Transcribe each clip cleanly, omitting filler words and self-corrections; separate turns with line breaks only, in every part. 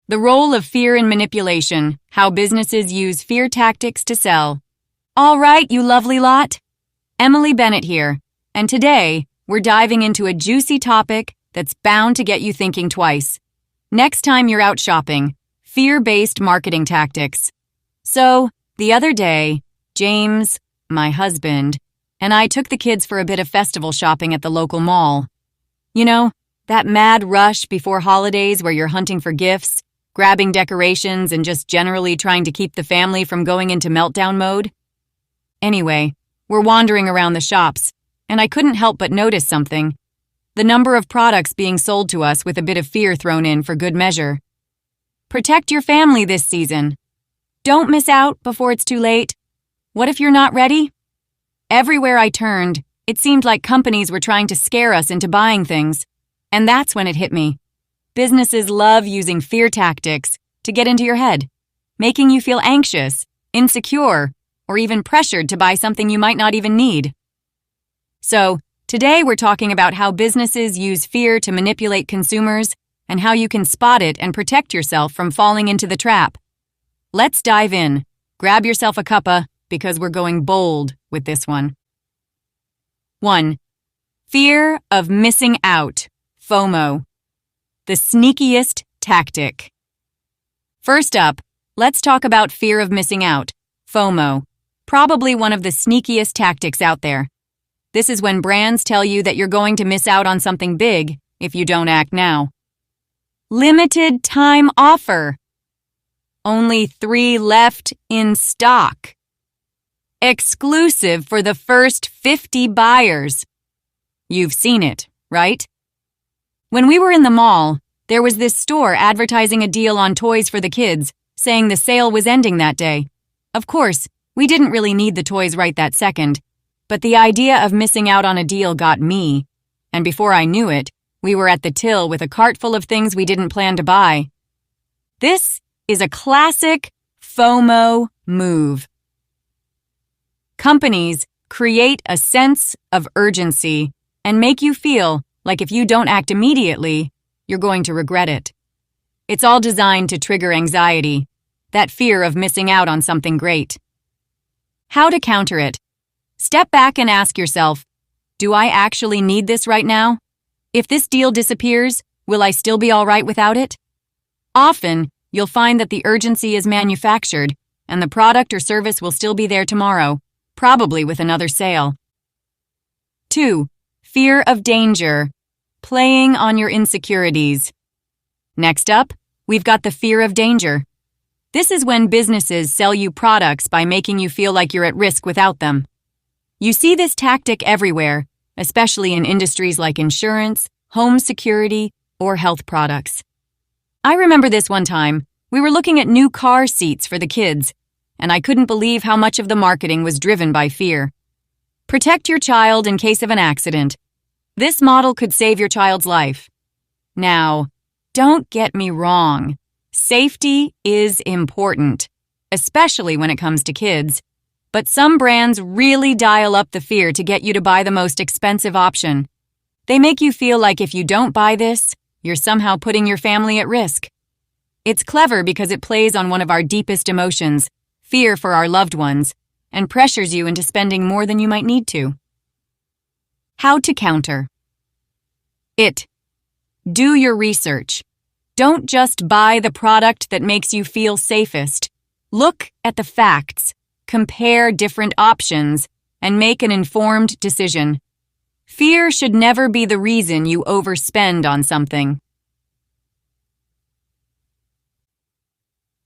The role of fear in manipulation, how businesses use fear tactics to sell. All right, you lovely lot. Emily Bennett here, and today we're diving into a juicy topic that's bound to get you thinking twice. Next time you're out shopping, fear-based marketing tactics. So, the other day, James, my husband, and I took the kids for a bit of festival shopping at the local mall. You know, that mad rush before holidays where you're hunting for gifts, grabbing decorations, and just generally trying to keep the family from going into meltdown mode? Anyway, we're wandering around the shops, and I couldn't help but notice something. The number of products being sold to us with a bit of fear thrown in for good measure. Protect your family this season. Don't miss out before it's too late. What if you're not ready? Everywhere I turned, it seemed like companies were trying to scare us into buying things. And that's when it hit me. Businesses love using fear tactics to get into your head, making you feel anxious, insecure, or even pressured to buy something you might not even need. So, today we're talking about how businesses use fear to manipulate consumers and how you can spot it and protect yourself from falling into the trap. Let's dive in. Grab yourself a cuppa because we're going bold with this one. 1. Fear of missing out. FOMO. The sneakiest tactic. First up, let's talk about fear of missing out. FOMO. Probably one of the sneakiest tactics out there. This is when brands tell you that you're going to miss out on something big if you don't act now. Limited time offer. Only 3 left in stock. Exclusive for the first 50 buyers. You've seen it, right? When we were in the mall, there was this store advertising a deal on toys for the kids, saying the sale was ending that day. Of course, we didn't really need the toys right that second, but the idea of missing out on a deal got me, and before I knew it, we were at the till with a cart full of things we didn't plan to buy. This is a classic FOMO move. Companies create a sense of urgency and make you feel like if you don't act immediately, you're going to regret it. It's all designed to trigger anxiety, that fear of missing out on something great. How to counter it? Step back and ask yourself, do I actually need this right now? If this deal disappears, will I still be all right without it? Often, you'll find that the urgency is manufactured, and the product or service will still be there tomorrow, probably with another sale. 2. Fear of danger. Playing on your insecurities. Next up, we've got the fear of danger. This is when businesses sell you products by making you feel like you're at risk without them. You see this tactic everywhere, especially in industries like insurance, home security, or health products. I remember this one time, we were looking at new car seats for the kids, and I couldn't believe how much of the marketing was driven by fear. Protect your child in case of an accident. This model could save your child's life. Now, don't get me wrong. Safety is important, especially when it comes to kids. But some brands really dial up the fear to get you to buy the most expensive option. They make you feel like if you don't buy this, you're somehow putting your family at risk. It's clever because it plays on one of our deepest emotions, fear for our loved ones, and pressures you into spending more than you might need to. How to counter. Do your research. Don't just buy the product that makes you feel safest. Look at the facts, compare different options, and make an informed decision. Fear should never be the reason you overspend on something.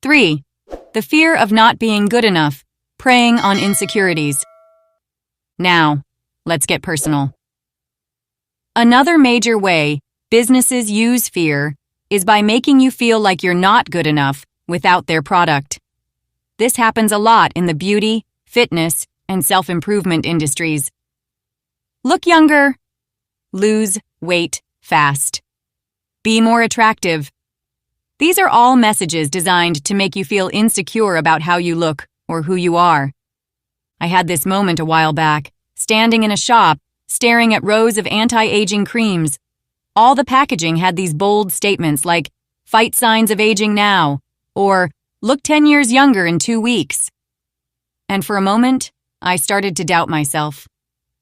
3. The fear of not being good enough, preying on insecurities. Now, let's get personal. Another major way businesses use fear is by making you feel like you're not good enough without their product. This happens a lot in the beauty, fitness, and self-improvement industries. Look younger. Lose weight fast. Be more attractive. These are all messages designed to make you feel insecure about how you look or who you are. I had this moment a while back, standing in a shop, staring at rows of anti-aging creams. All the packaging had these bold statements like, fight signs of aging now, or look 10 years younger in 2 weeks. And for a moment, I started to doubt myself.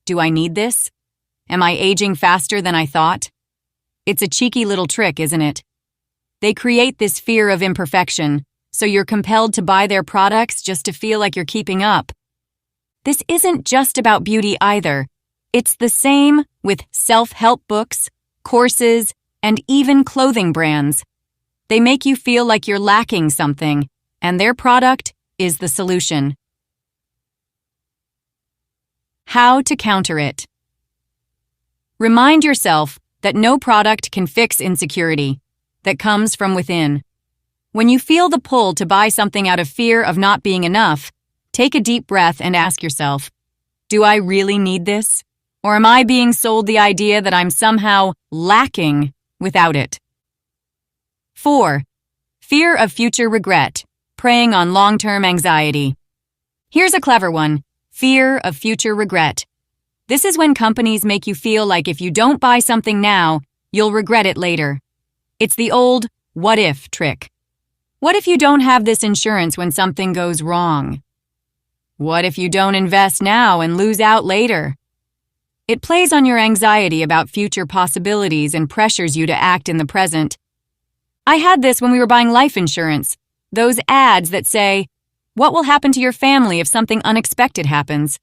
Do I need this? Am I aging faster than I thought? It's a cheeky little trick, isn't it? They create this fear of imperfection, so you're compelled to buy their products just to feel like you're keeping up. This isn't just about beauty either. It's the same with self-help books, courses, and even clothing brands. They make you feel like you're lacking something, and their product is the solution. How to counter it. Remind yourself that no product can fix insecurity that comes from within. When you feel the pull to buy something out of fear of not being enough, take a deep breath and ask yourself, do I really need this? Or am I being sold the idea that I'm somehow lacking without it? 4. Fear of future regret, preying on long-term anxiety. Here's a clever one. Fear of future regret. This is when companies make you feel like if you don't buy something now, you'll regret it later. It's the old what if trick. What if you don't have this insurance when something goes wrong? What if you don't invest now and lose out later? It plays on your anxiety about future possibilities and pressures you to act in the present. I had this when we were buying life insurance. Those ads that say, what will happen to your family if something unexpected happens?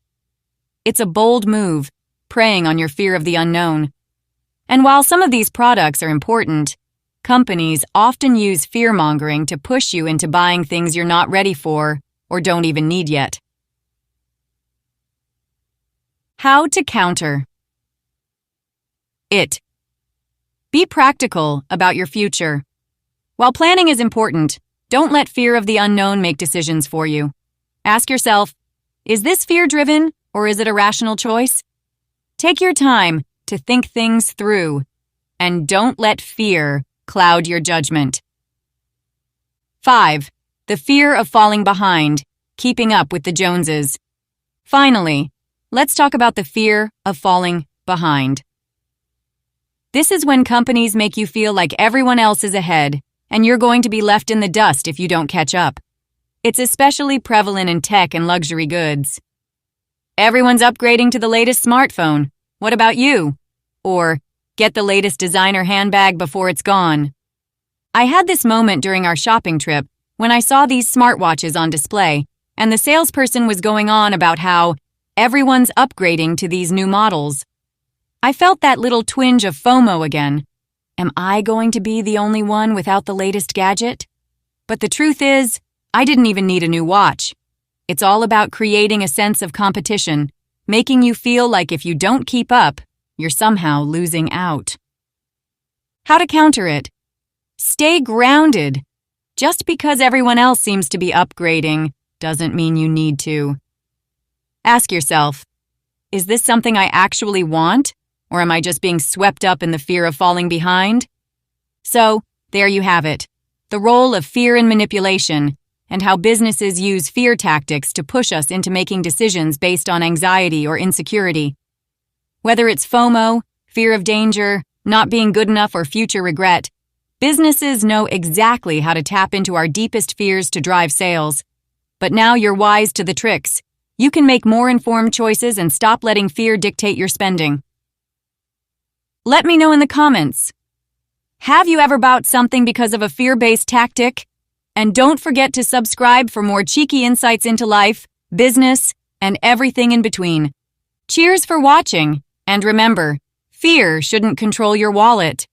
It's a bold move, preying on your fear of the unknown. And while some of these products are important, companies often use fear-mongering to push you into buying things you're not ready for or don't even need yet. How to counter it. Be practical about your future. While planning is important, don't let fear of the unknown make decisions for you. Ask yourself, is this fear-driven or is it a rational choice? Take your time to think things through, and don't let fear cloud your judgment. 5. The fear of falling behind, keeping up with the Joneses. Finally, let's talk about the fear of falling behind. This is when companies make you feel like everyone else is ahead, and you're going to be left in the dust if you don't catch up. It's especially prevalent in tech and luxury goods. Everyone's upgrading to the latest smartphone. What about you? Or, get the latest designer handbag before it's gone. I had this moment during our shopping trip when I saw these smartwatches on display, and the salesperson was going on about how everyone's upgrading to these new models. I felt that little twinge of FOMO again. Am I going to be the only one without the latest gadget? But the truth is, I didn't even need a new watch. It's all about creating a sense of competition, making you feel like if you don't keep up, you're somehow losing out. How to counter it? Stay grounded. Just because everyone else seems to be upgrading doesn't mean you need to. Ask yourself, is this something I actually want, or am I just being swept up in the fear of falling behind? So, there you have it, the role of fear and manipulation, and how businesses use fear tactics to push us into making decisions based on anxiety or insecurity. Whether it's FOMO, fear of danger, not being good enough, or future regret, businesses know exactly how to tap into our deepest fears to drive sales. But now you're wise to the tricks. You can make more informed choices and stop letting fear dictate your spending. Let me know in the comments. Have you ever bought something because of a fear-based tactic? And don't forget to subscribe for more cheeky insights into life, business, and everything in between. Cheers for watching, and remember, fear shouldn't control your wallet.